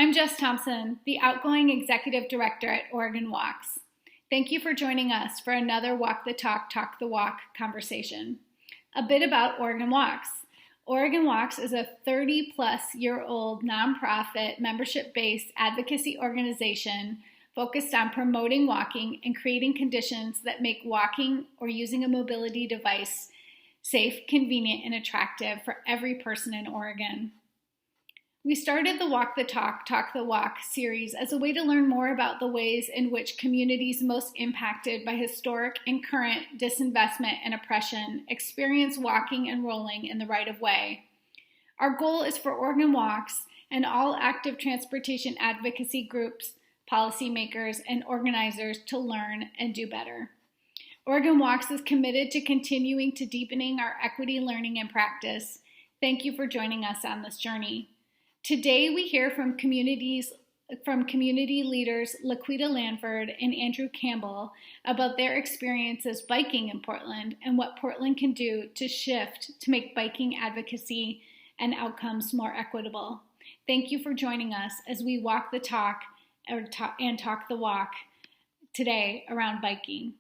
I'm Jess Thompson, the outgoing executive director at Oregon Walks. Thank you for joining us for another Walk the Talk, Talk the Walk conversation. A bit about Oregon Walks. Oregon Walks is a 30-plus-year-old nonprofit, membership-based advocacy organization focused on promoting walking and creating conditions that make walking or using a mobility device safe, convenient, and attractive for every person in Oregon. We started the Walk the Talk, Talk the Walk series as a way to learn more about the ways in which communities most impacted by historic and current disinvestment and oppression experience walking and rolling in the right of way. Our goal is for Oregon Walks and all active transportation advocacy groups, policymakers, and organizers to learn and do better. Oregon Walks is committed to continuing to deepening our equity learning and practice. Thank you for joining us on this journey. Today, we hear from community leaders Laquita Lanford and Andrew Campbell about their experiences biking in Portland and what Portland can do to shift to make biking advocacy and outcomes more equitable. Thank you for joining us as we walk the talk and talk the walk today around biking.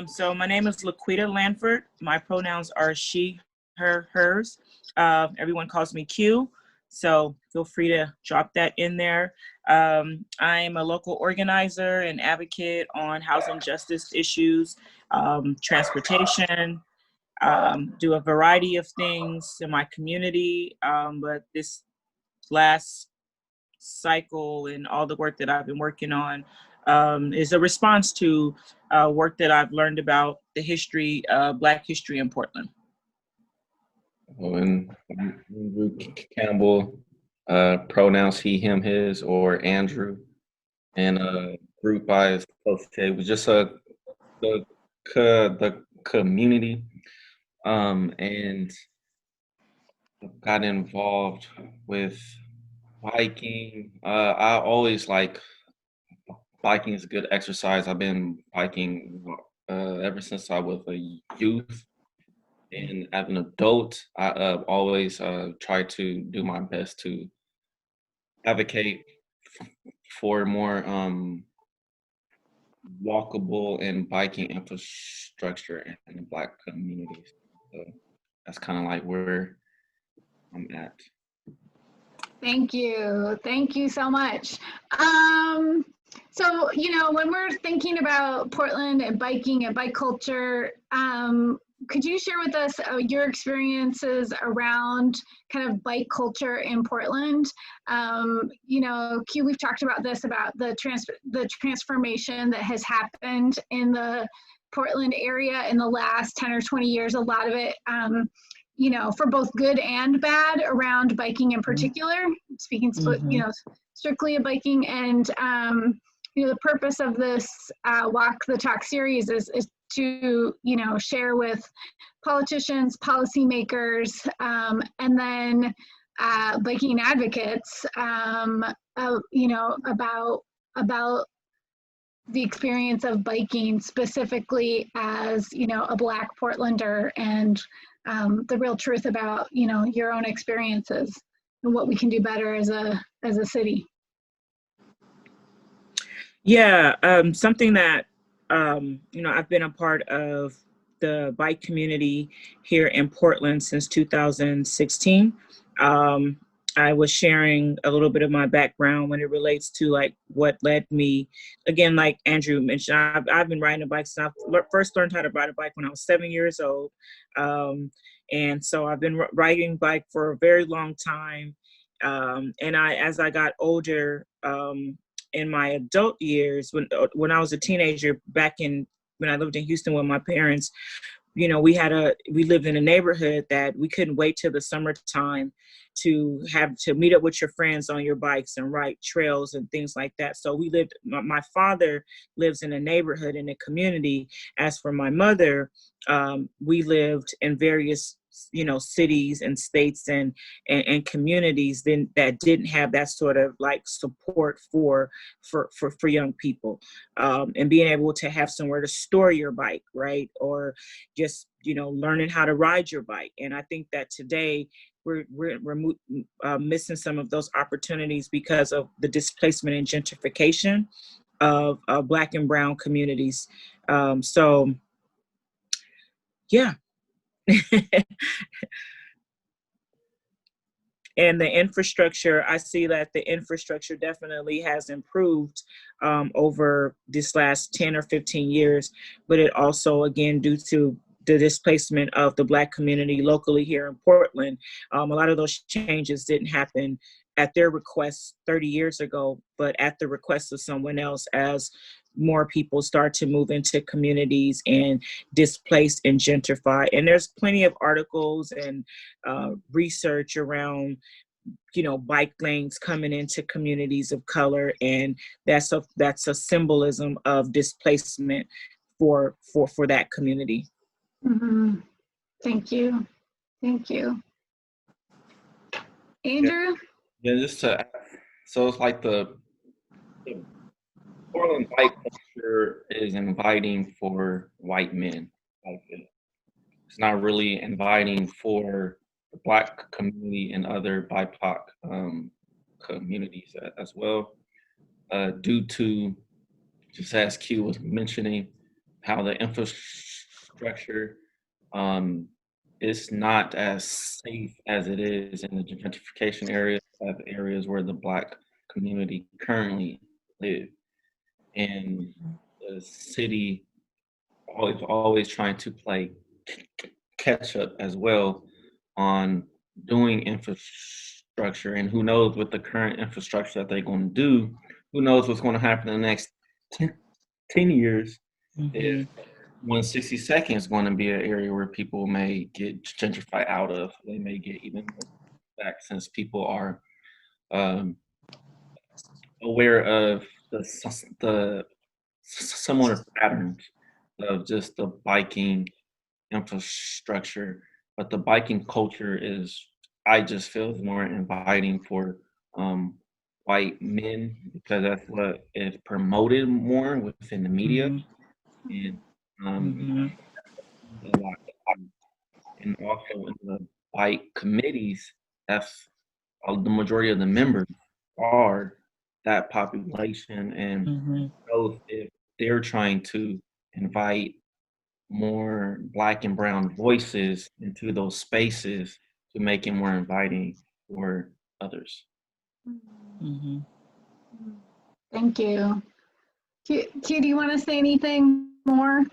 So my name is Laquita Lanford. My pronouns are she, her, hers. Everyone calls me Q, so feel free to drop that in there. I'm a local organizer and advocate on housing justice issues, transportation, do a variety of things in my community. But this last cycle and all the work that I've been working on is a response to work that I've learned about the history, Black history in Portland. And Andrew Campbell, pronouns he, him, his, or Andrew, and group I associate with just the community, and got involved with biking. I always like biking is a good exercise. I've been biking ever since I was a youth. And as an adult, I always try to do my best to advocate for more walkable and biking infrastructure in the Black communities. So that's kind of like where I'm at. Thank you. Thank you so much. So, when we're thinking about Portland and biking and bike culture, could you share with us your experiences around kind of bike culture in Portland? Q, we've talked about this, about the transformation that has happened in the Portland area in the last 10 or 20 years. A lot of it, for both good and bad around biking in particular, speaking, strictly of biking. And, the purpose of this Walk the Talk series is to, share with politicians, policymakers, and then biking advocates, about the experience of biking specifically as, a Black Portlander, and the real truth about, your own experiences and what we can do better as a city. Yeah, something that, I've been a part of the bike community here in Portland since 2016. I was sharing a little bit of my background when it relates to like what led me, again, like Andrew mentioned, I've been riding a bike since I first learned how to ride a bike when I was 7 years old. And so I've been riding bike for a very long time. And as I got older, in my adult years, when I was a teenager, when I lived in Houston with my parents, we lived in a neighborhood that we couldn't wait till the summertime to meet up with your friends on your bikes and ride trails and things like that. So my father lives in a neighborhood in a community. As for my mother, we lived in various cities and states and communities that didn't have that sort of like support for young people, and being able to have somewhere to store your bike, right? Or just, learning how to ride your bike. And I think that today missing some of those opportunities because of the displacement and gentrification of Black and Brown communities. So, yeah. And the infrastructure, I see that the infrastructure definitely has improved over this last 10 or 15 years, but it also, again, due to the displacement of the Black community locally here in Portland, a lot of those changes didn't happen at their request 30 years ago, but at the request of someone else as more people start to move into communities and displace and gentrify. And there's plenty of articles and research around, bike lanes coming into communities of color, and that's a symbolism of displacement for that community. Mm-hmm. Thank you. Andrew? Yeah, so it's like the Portland bike culture is inviting for white men. Like it's not really inviting for the Black community and other BIPOC communities as well, due to, just as Q was mentioning, how the infrastructure is not as safe as it is in the gentrification areas where the Black community currently live. And the city always trying to play catch up as well on doing infrastructure. And who knows, with the current infrastructure that they're going to do, who knows what's going to happen in the next 10 years. If 162nd is going to be an area where people may get gentrified out of. They may get even more back, since people are aware of the similar patterns of just the biking infrastructure. But the biking culture I just feel is more inviting for white men, because that's what is promoted more within the media. And and also in the bike committees, that's the majority of the members are that population. And those, if they're trying to invite more Black and Brown voices into those spaces to make it more inviting for others. Thank you. Q, do you want to say anything more?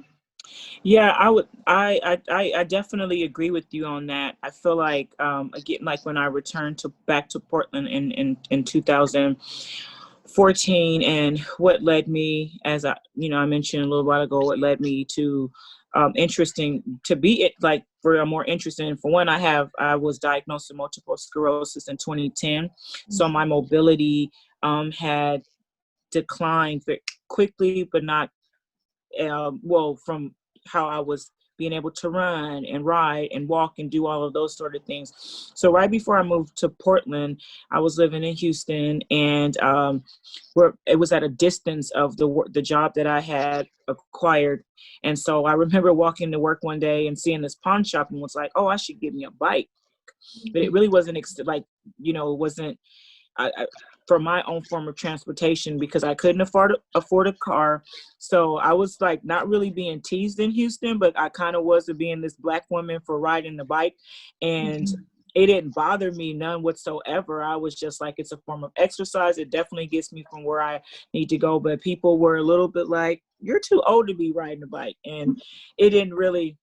Yeah, I definitely agree with you on that. I feel like, again, like when I returned back to Portland in 2014, and what led me, as I mentioned a little while ago, what led me to more interesting. For one, I was diagnosed with multiple sclerosis in 2010. So my mobility had declined very quickly, but not from how I was being able to run and ride and walk and do all of those sort of things. So right before I moved to Portland, I was living in Houston, and it was at a distance of the job that I had acquired. And so I remember walking to work one day and seeing this pawn shop and was like, oh, I should get me a bike. But it really wasn't it wasn't for my own form of transportation, because I couldn't afford a car. So I was like not really being teased in Houston, but I kind of was being this Black woman for riding the bike. And it didn't bother me none whatsoever. I was just like, it's a form of exercise. It definitely gets me from where I need to go. But people were a little bit like, you're too old to be riding a bike. And it didn't really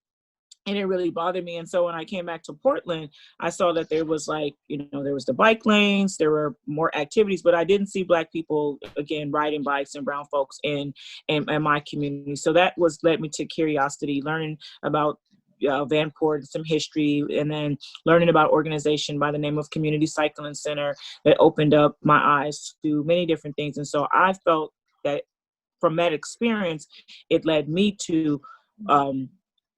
bother me. And so when I came back to Portland, I saw that there was there was the bike lanes, there were more activities, but I didn't see Black people, again, riding bikes, and brown folks in my community. So that led me to curiosity, learning about Vanport, some history, and then learning about organization by the name of Community Cycling Center that opened up my eyes to many different things. And so I felt that from that experience, it led me to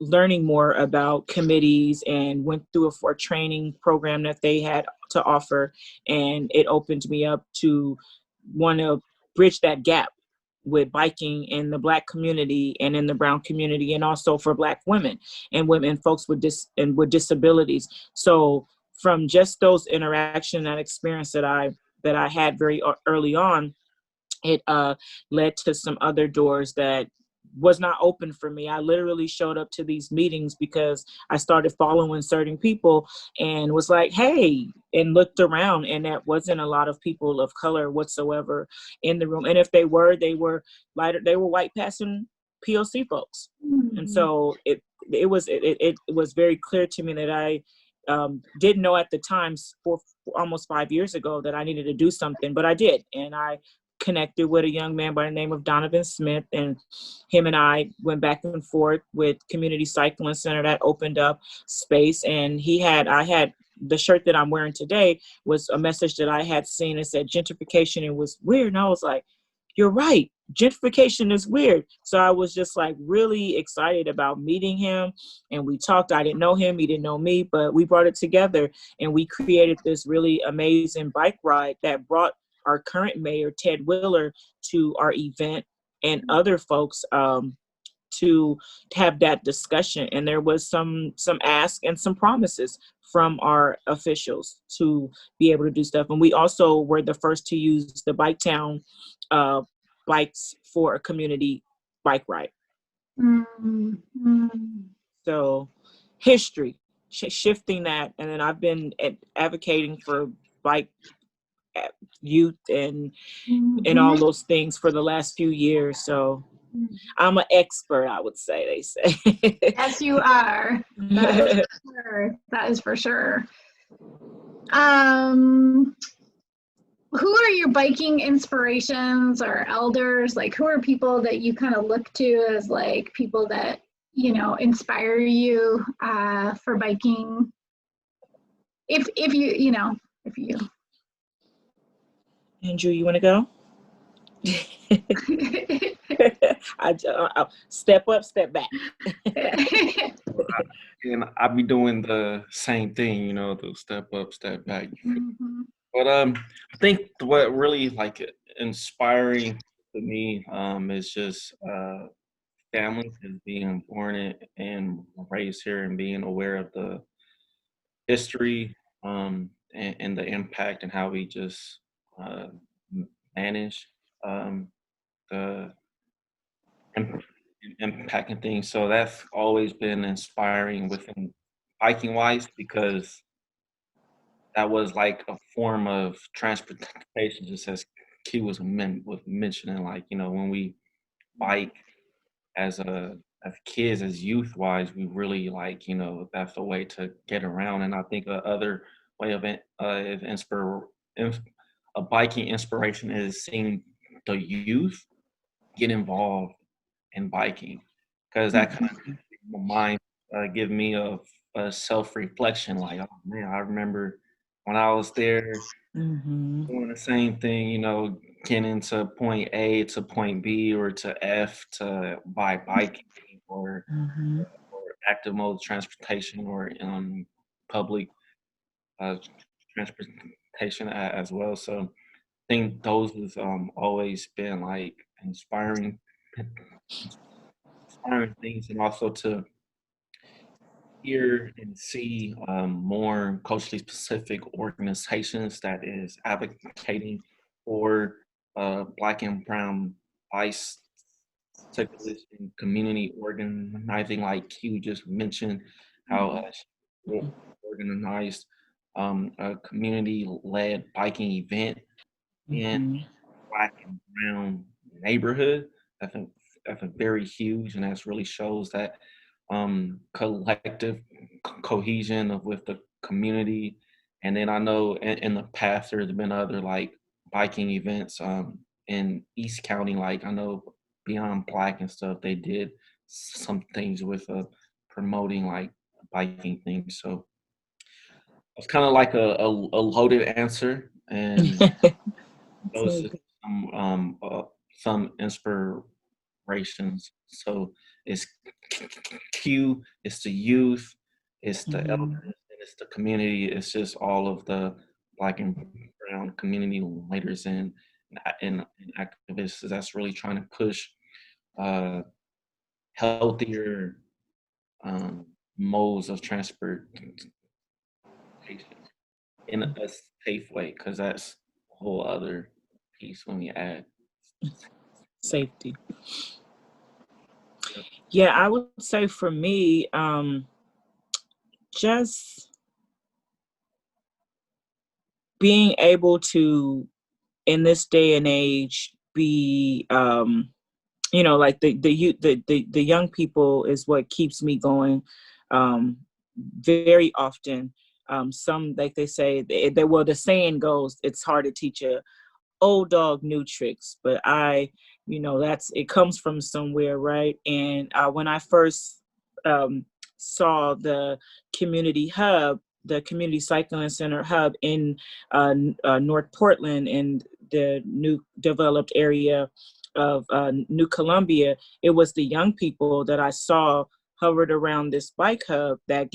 learning more about committees, and went through a training program that they had to offer. And it opened me up to want to bridge that gap with biking in the Black community and in the brown community, and also for Black women and folks with disabilities. So from just those interaction and experience that I had very early on, it led to some other doors that was not open for me. I literally showed up to these meetings because I started following certain people and was like, hey, and looked around, and that wasn't a lot of people of color whatsoever in the room. And if they were lighter, they were white passing POC folks. Mm-hmm. And so it was very clear to me that I didn't know at the time, for almost 5 years ago, that I needed to do something, but I did. And I connected with a young man by the name of Donovan Smith, and him and I went back and forth with Community Cycling Center that opened up space. And I had the shirt that I'm wearing today was a message that I had seen. It said gentrification, it was weird. And I was like, you're right, gentrification is weird. So I was just like really excited about meeting him, and we talked. I didn't know him, he didn't know me, but we brought it together, and we created this really amazing bike ride that brought our current mayor, Ted Wheeler, to our event, and other folks to have that discussion. And there was some ask and some promises from our officials to be able to do stuff. And we also were the first to use the Bike Town bikes for a community bike ride. Mm-hmm. So history, shifting that. And then I've been advocating for bike youth and all those things for the last few years. So I'm an expert, I would say, they say. Yes, you are. That is for sure. Who are your biking inspirations or elders? Like, who are people that you kind of look to as like people that, you know, inspire you for biking? If you. Andrew, you want to go? I step up, step back. And I'll be doing the same thing, you know, the step up, step back. Mm-hmm. But I think what really like inspiring to me is just family, and being born and raised here, and being aware of the history and the impact, and how we just manage the impacting things. So that's always been inspiring within biking wise, because that was like a form of transportation, just as Q was mentioning, like, you know, when we bike as kids, as youth wise, we really like, you know, that's the way to get around. And I think the other way of a biking inspiration is seeing the youth get involved in biking, because that kind of mind give me a self-reflection, like, oh man, I remember when I was there doing the same thing, you know, getting to point A to point B or to F to by biking, or active mode transportation, or public transportation as well. So I think those has always been like inspiring things, and also to hear and see more culturally specific organizations that is advocating for Black and Brown bicyclists and community organizing, like Q just mentioned, how organized a community-led biking event in Black and Brown neighborhood. I think that's a very huge, and that really shows that collective cohesion with the community. And then I know in the past there's been other like biking events in East County, like I know Beyond Black and stuff, they did some things with promoting like biking things. So it's kind of like a loaded answer, and those are some inspirations. So it's Q, it's the youth, it's the elders, and it's the community. It's just all of the Black and Brown community leaders and activists that's really trying to push healthier modes of transportation. in a safe way, because that's a whole other piece when you add. Safety. Yeah, I would say for me, just being able to, in this day and age, be, like the youth, the young people is what keeps me going. Very often, some, like they say, well, the saying goes, it's hard to teach a old dog new tricks, but it comes from somewhere, right? And when I first saw the community hub, the community cycling center hub in North Portland, in the new developed area of New Columbia, it was the young people that I saw hovered around this bike hub that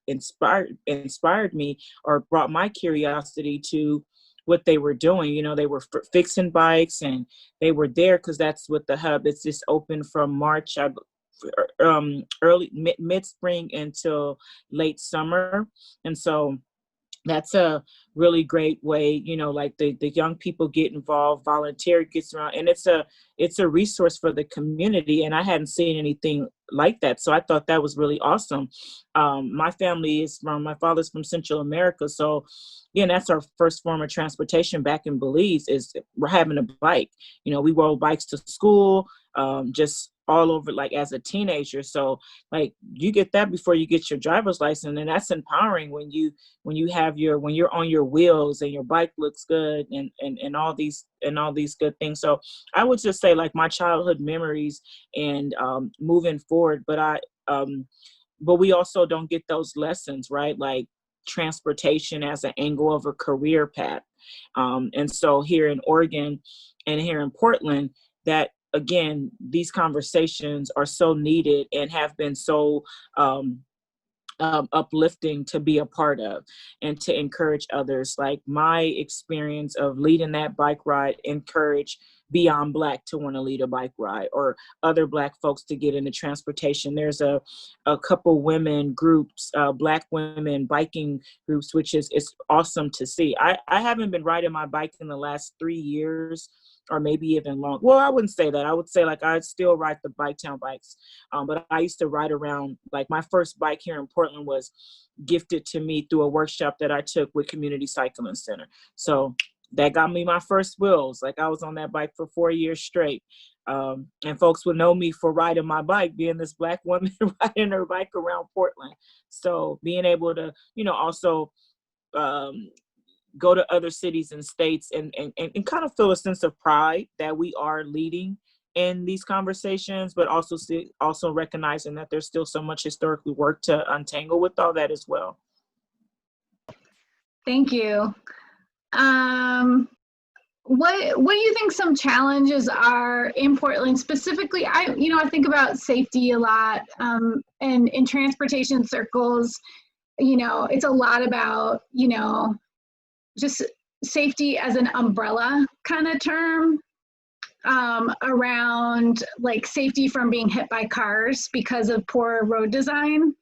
inspired me, or brought my curiosity to what they were doing. They were fixing bikes, and they were there because that's what the hub. It's just open from March, early mid spring until late summer, and so that's a really great way, like the young people get involved, volunteer gets around, and it's a resource for the community. And I hadn't seen anything like that, so I thought that was really awesome. My father's from Central America, so yeah, that's our first form of transportation back in Belize, is we're having a bike. We rode bikes to school, just all over, like as a teenager. So like you get that before you get your driver's license, and that's empowering when you're on your wheels and your bike looks good, and all these good things. So I would just say, like, my childhood memories, and moving forward, but we also don't get those lessons, right? Like transportation as an angle of a career path. And so here in Oregon and here in Portland, that again, these conversations are so needed and have been so uplifting to be a part of, and to encourage others. Like my experience of leading that bike ride encouraged Beyond Black to want to lead a bike ride, or other Black folks to get into transportation. There's a couple women groups, Black women biking groups, which it's awesome to see. I haven't been riding my bike in the last 3 years, or maybe even long. Well, I wouldn't say that. I would say, like, I still ride the Bike Town bikes. But I used to ride around, like my first bike here in Portland was gifted to me through a workshop that I took with Community Cycling Center. So that got me my first wheels. Like I was on that bike for 4 years straight. And folks would know me for riding my bike, being this Black woman riding her bike around Portland. So being able to, also go to other cities and states, and kind of feel a sense of pride that we are leading in these conversations, but also recognizing that there's still so much historically work to untangle with all that as well. Thank you. What do you think some challenges are in Portland specifically? I think about safety a lot, and in transportation circles, it's a lot about, just safety as an umbrella kind of term, around like safety from being hit by cars because of poor road design.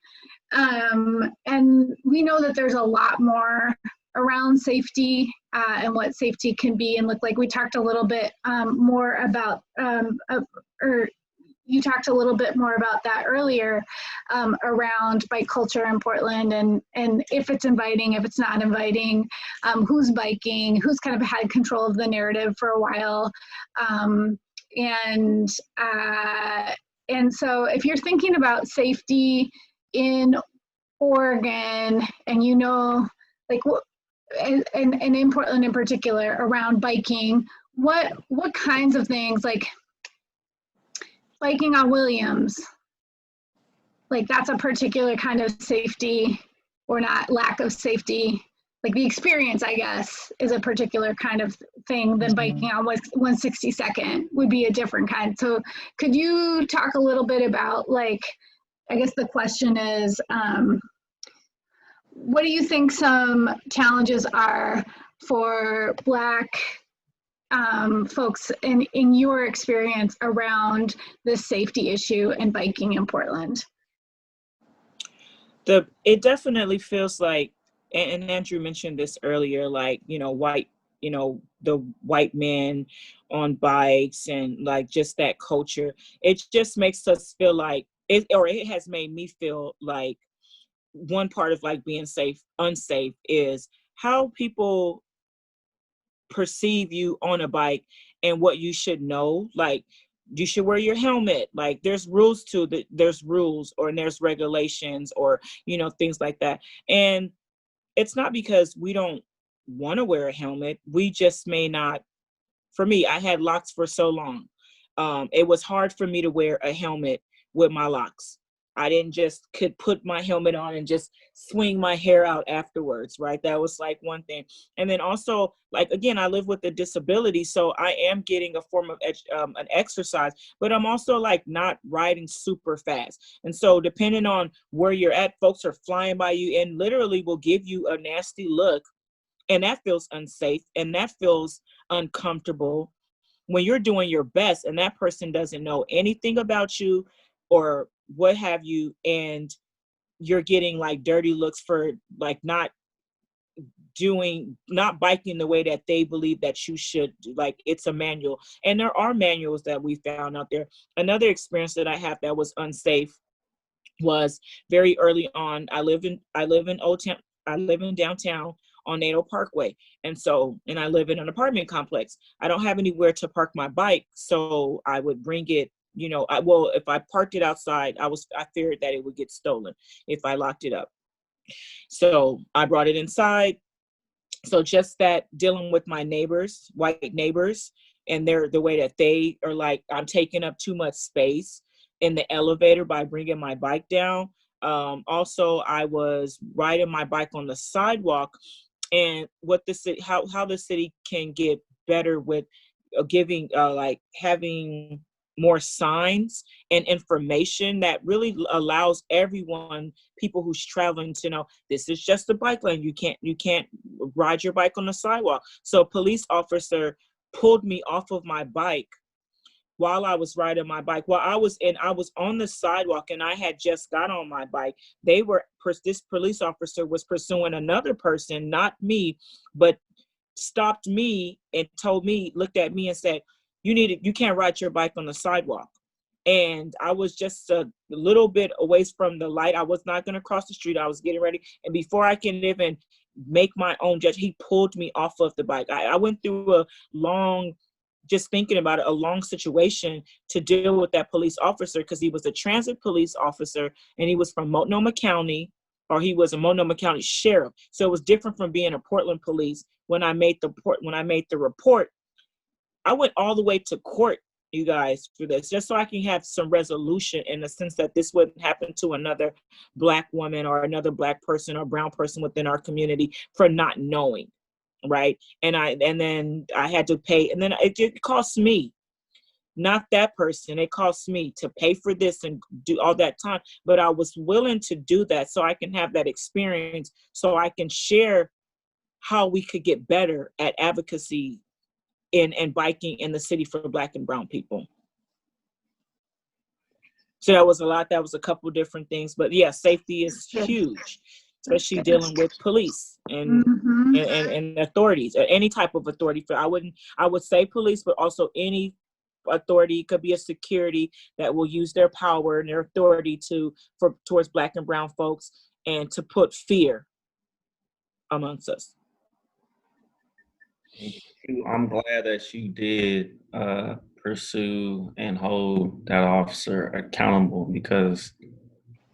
And we know that there's a lot more around safety, and what safety can be and look like. We talked a little bit more about, or you talked a little bit more about that earlier, around bike culture in Portland, and if it's inviting, if it's not inviting, who's biking, who's kind of had control of the narrative for a while. And so if you're thinking about safety in Oregon, and like, and in Portland in particular around biking, what kinds of things, like biking on Williams, like that's a particular kind of safety, or not lack of safety, like the experience, I guess, is a particular kind of thing than biking on 162nd would be a different kind. So could you talk a little bit about, like, I guess the question is, what do you think some challenges are for Black folks in your experience around this safety issue and biking in Portland? It definitely feels like and Andrew mentioned this earlier, like, white, the white men on bikes and like just that culture. It just makes us feel like it has made me feel like one part of like being unsafe is how people perceive you on a bike and what you should know. Like, you should wear your helmet. Like, there's rules to the there's rules, or and there's regulations, or things like that. And it's not because we don't want to wear a helmet. We just may not. For me, I had locks for so long. It was hard for me to wear a helmet with my locks. I didn't just could put my helmet on and just swing my hair out afterwards, right? That was like one thing. And then also, like, again, I live with a disability, so I am getting a form of an exercise, but I'm also like not riding super fast. And so depending on where you're at, folks are flying by you and literally will give you a nasty look, and that feels unsafe and that feels uncomfortable when you're doing your best and that person doesn't know anything about you or what have you, and you're getting like dirty looks for like not biking the way that they believe that you should do. Like, it's a manual, and there are manuals that we found out there. Another experience that I have that was unsafe was very early on. I live in Old Town. I live in downtown on Nato Parkway. And I live in an apartment complex. I don't have anywhere to park my bike. So I would bring it, if I parked it outside, I feared that it would get stolen if I locked it up. So I brought it inside. So just that, dealing with my neighbors, white neighbors, and the way that they are like, I'm taking up too much space in the elevator by bringing my bike down. Also, I was riding my bike on the sidewalk, and what the city, how the city can get better with giving, like having more signs and information that really allows people who's traveling to know this is just a bike lane. You can't ride your bike on the sidewalk. So a police officer pulled me off of my bike while I was riding my bike. While I was on the sidewalk and I had just got on my bike. This police officer was pursuing another person, not me, but stopped me and looked at me and said, you can't ride your bike on the sidewalk. And I was just a little bit away from the light. I was not going to cross the street. I was getting ready. And before I can even make my own judgment, he pulled me off of the bike. I went through just thinking about it, a long situation to deal with that police officer, because he was a transit police officer and he was from Multnomah County, or he was a Multnomah County sheriff. So it was different from being a Portland police. When I made the report, I went all the way to court, you guys, for this, just so I can have some resolution, in the sense that this wouldn't happen to another Black woman or another Black person or brown person within our community for not knowing, right? And then I had to pay, and then it cost me, not that person. It cost me to pay for this and do all that time, but I was willing to do that so I can have that experience, so I can share how we could get better at advocacy and biking in the city for Black and brown people. So that was a lot. That was a couple different things, but yeah, safety is huge, especially dealing with police and and authorities, or any type of authority. I would say police, but also any authority. It could be a security that will use their power and their authority towards Black and brown folks, and to put fear amongst us. I'm glad that you did pursue and hold that officer accountable, because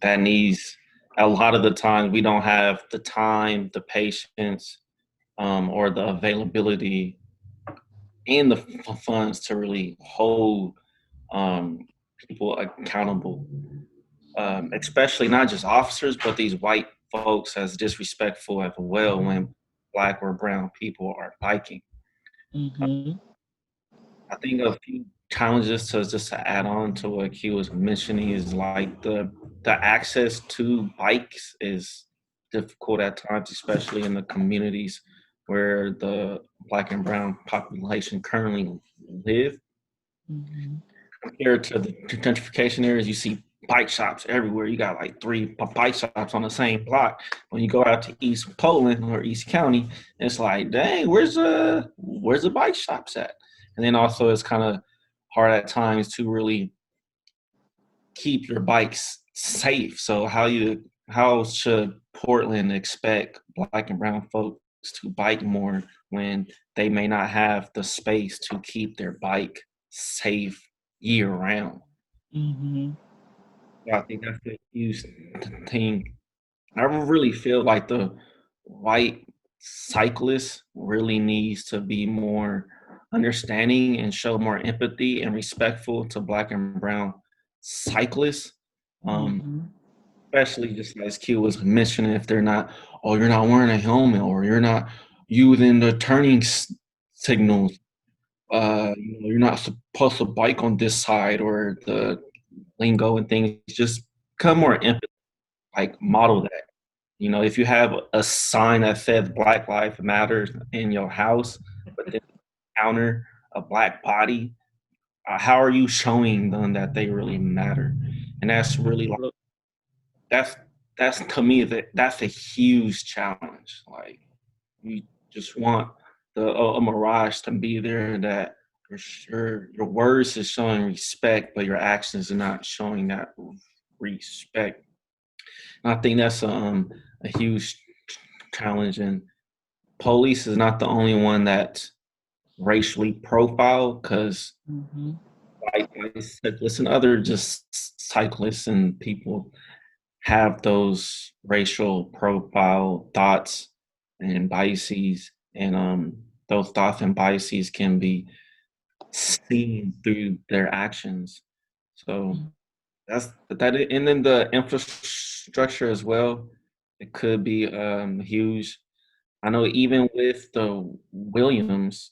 that needs, a lot of the times we don't have the time, the patience, or the availability and the funds to really hold people accountable, especially not just officers, but these white folks as disrespectful as well when Black or brown people are biking. Mm-hmm. I think a few challenges to add on to what Q was mentioning is like the access to bikes is difficult at times, especially in the communities where the Black and brown population currently live. Mm-hmm. Compared to the gentrification areas, you see bike shops everywhere. You got like 3 bike shops on the same block. When you go out to East Portland or East County, it's like, dang, where's the bike shops at? And then also it's kind of hard at times to really keep your bikes safe. So how should Portland expect Black and brown folks to bike more when they may not have the space to keep their bike safe year round? Mm-hmm. I think that's a huge thing. I really feel like the white cyclist really needs to be more understanding and show more empathy and respectful to Black and brown cyclists. Mm-hmm. Especially just as Q was mentioning, if they're not, oh, you're not wearing a helmet, or you're not using the turning signals. You're not supposed to bike on this side, or the lingo and things. Just become more empathy, like model that. If you have a sign that says Black Lives Matters in your house, but then encounter a Black body, how are you showing them that they really matter? And that's really like, that's to me that's a huge challenge. Like, you just want a mirage to be there that for sure your words is showing respect, but your actions are not showing that respect. And I think that's a huge challenge. And police is not the only one that's racially profiled, because Mm-hmm. like I said, listen, other just cyclists and people have those racial profile thoughts and biases, and those thoughts and biases can be seen through their actions. So that's that, and then the infrastructure as well. It could be huge. I know even with the Williams,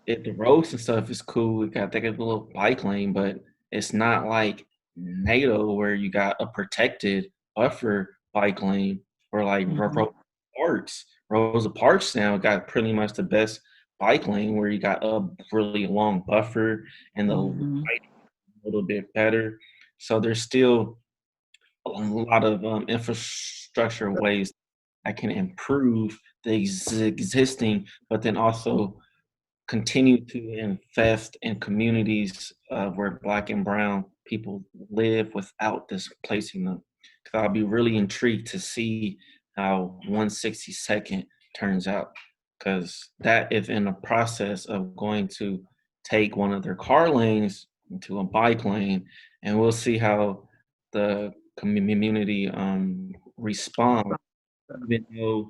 the roads and stuff is cool. They got a little bike lane, but it's not like NATO where you got a protected buffer bike lane, or like Mm-hmm. Parks. Rosa Parks now got pretty much the best bike lane where you got a really long buffer and the Mm-hmm. lighting a little bit better. So there's still a lot of infrastructure ways that can improve the existing, but then also continue to invest in communities where Black and brown people live without displacing them. Because I'll be really intrigued to see how 162nd turns out. Because that is in the process of going to take one of their car lanes into a bike lane, and we'll see how the community responds, even though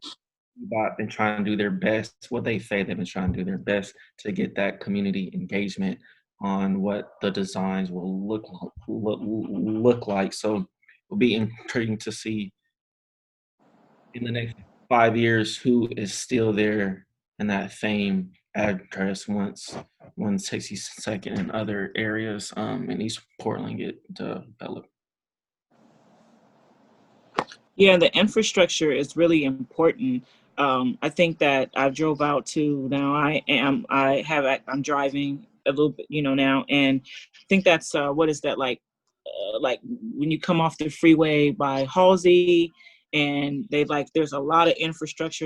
have been trying to do their best. What they say, they've been trying to do their best to get that community engagement on what the designs will look like. So it'll be intriguing to see in the next 5 years who is still there in that same address once 162nd and other areas in East Portland get developed. Yeah, the infrastructure is really important. I think that I drove out to now. I'm driving a little bit, now, and I think that's what is that like when you come off the freeway by Halsey, and there's a lot of infrastructure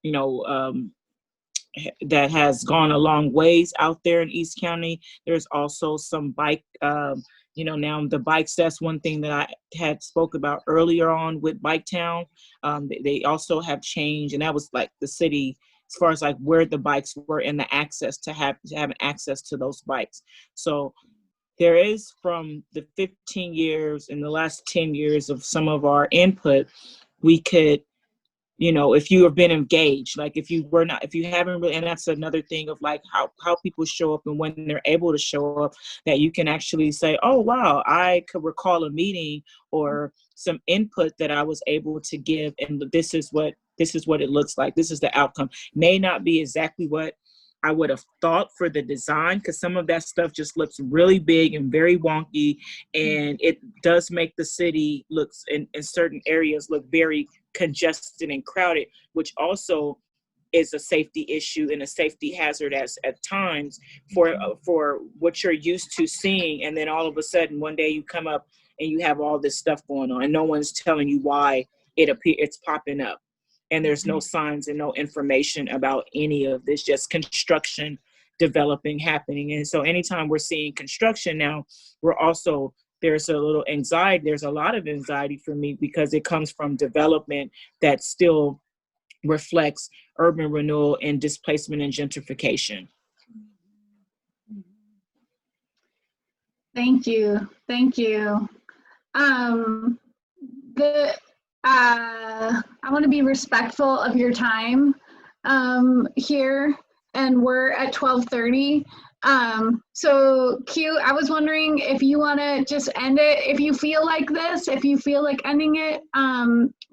you know, um, that has gone a long ways out there in East County. There's also some bike, now the bikes, that's one thing that I had spoke about earlier on with Bike Town. They also have changed, and that was like the city as far as like where the bikes were and the access to having access to those bikes. So there is, from the 15 years and the last 10 years of some of our input, we could, if you have been engaged, like if you haven't really, and that's another thing of like how people show up and when they're able to show up, that you can actually say, oh, wow, I could recall a meeting or some input that I was able to give. And this is what it looks like. This is the outcome. May not be exactly what I would have thought for the design, because some of that stuff just looks really big and very wonky, and it does make the city looks in certain areas look very congested and crowded, which also is a safety issue and a safety hazard at times for what you're used to seeing. And then all of a sudden one day you come up and you have all this stuff going on and no one's telling you why it's popping up. And there's no signs and no information about any of this, just construction developing, happening. And so anytime we're seeing construction now, there's a little anxiety. There's a lot of anxiety for me because it comes from development that still reflects urban renewal and displacement and gentrification. Thank you. Thank you. I want to be respectful of your time here, and we're at 12:30. So Q, I was wondering if you want to just end it, if you feel like ending it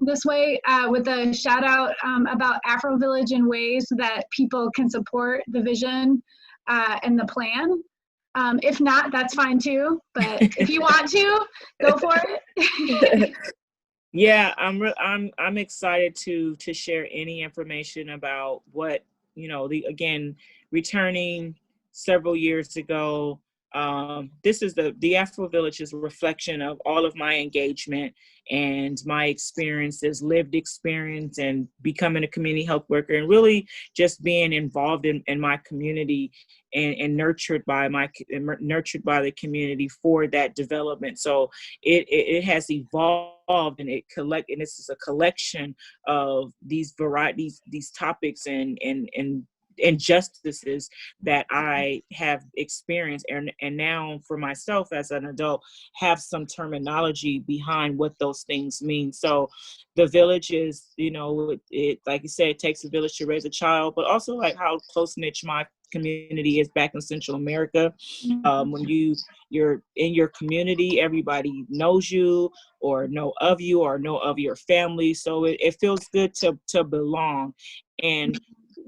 this way with a shout out about Afro Village and ways that people can support the vision and the plan. If not, that's fine too, but if you want to, go for it. Yeah, I'm excited to share any information about what, again, returning several years ago. This is the Afro Village is a reflection of all of my engagement and my experiences, lived experience, and becoming a community health worker, and really just being involved in my community and nurtured by the community for that development. So it has evolved, and this is a collection of these topics and injustices that I have experienced, and now for myself as an adult have some terminology behind what those things mean. So the village is, it like you said, it takes a village to raise a child, but also like how close-knit my community is back in Central America. When you're in your community, everybody knows you or know of you or know of your family. So it feels good to belong. And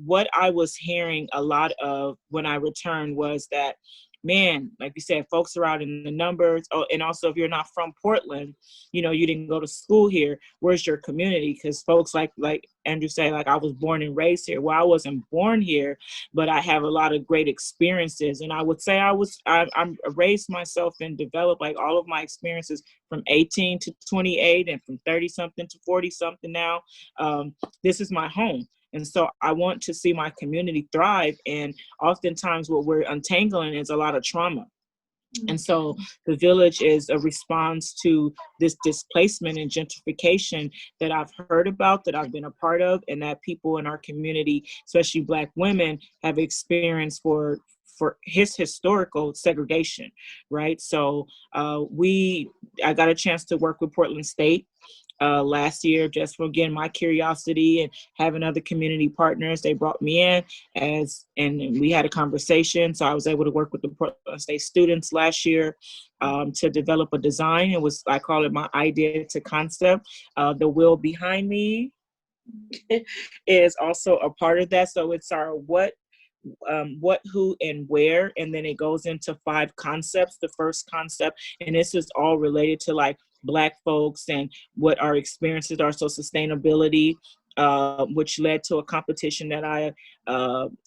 what I was hearing a lot of when I returned was that, man, like you said, folks are out in the numbers. Oh, and also if you're not from Portland, you didn't go to school here, where's your community? Because folks like Andrew said, like, I was born and raised here. Well, I wasn't born here, but I have a lot of great experiences. And I would say I raised myself and developed like all of my experiences from 18 to 28 and from 30 something to 40 something now. This is my home. And so I want to see my community thrive. And oftentimes what we're untangling is a lot of trauma. And so the village is a response to this displacement and gentrification that I've heard about, that I've been a part of, and that people in our community, especially Black women, have experienced for historical segregation, right? So I got a chance to work with Portland State last year, just for, again, my curiosity and having other community partners. They brought me in and we had a conversation. So I was able to work with the Portland State students last year to develop a design. I call it my idea to concept. The wheel behind me is also a part of that. So it's our what, who, and where, and then it goes into 5 concepts. The first concept, and this is all related to like Black folks and what our experiences are. So sustainability, which led to a competition that I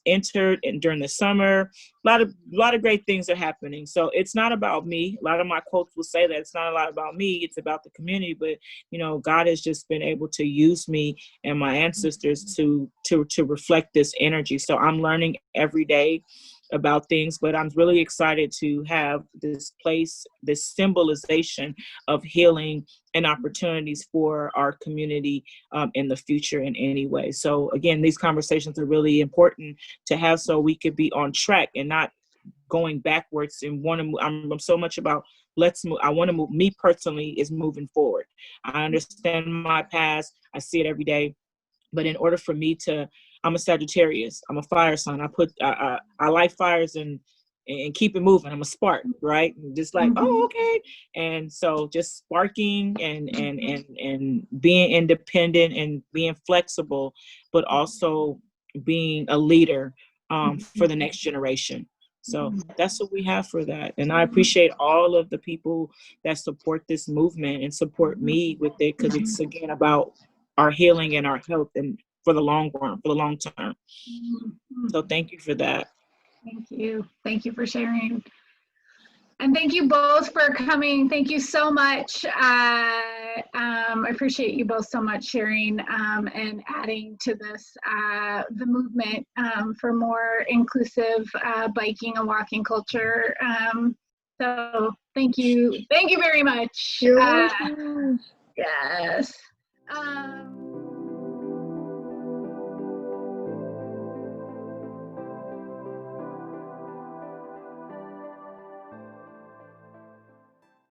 entered during the summer. A lot of great things are happening. So it's not about me. A lot of my quotes will say that it's not a lot about me. It's about the community. But God has just been able to use me and my ancestors to reflect this energy. So I'm learning every day about things, but I'm really excited to have this place, this symbolization of healing and opportunities for our community in the future in any way. So again, these conversations are really important to have so we could be on track and not going backwards and I'm so much about let's move. I want to move. Me personally is moving forward. I understand my past. I see it every day. But in order for me I'm a Sagittarius. I'm a fire sign. I light fires and keep it moving. I'm a spark, right? Just like, oh, okay. And so just sparking and being independent and being flexible, but also being a leader for the next generation. So that's what we have for that. And I appreciate all of the people that support this movement and support me with it, because it's, again, about our healing and our health and for the long run, for the long term. Mhm. So thank you for that. Thank you. Thank you for sharing. And thank you both for coming. Thank you so much. I appreciate you both so much sharing and adding to this, the movement for more inclusive biking and walking culture. So thank you. Thank you very much. You're welcome. Yes.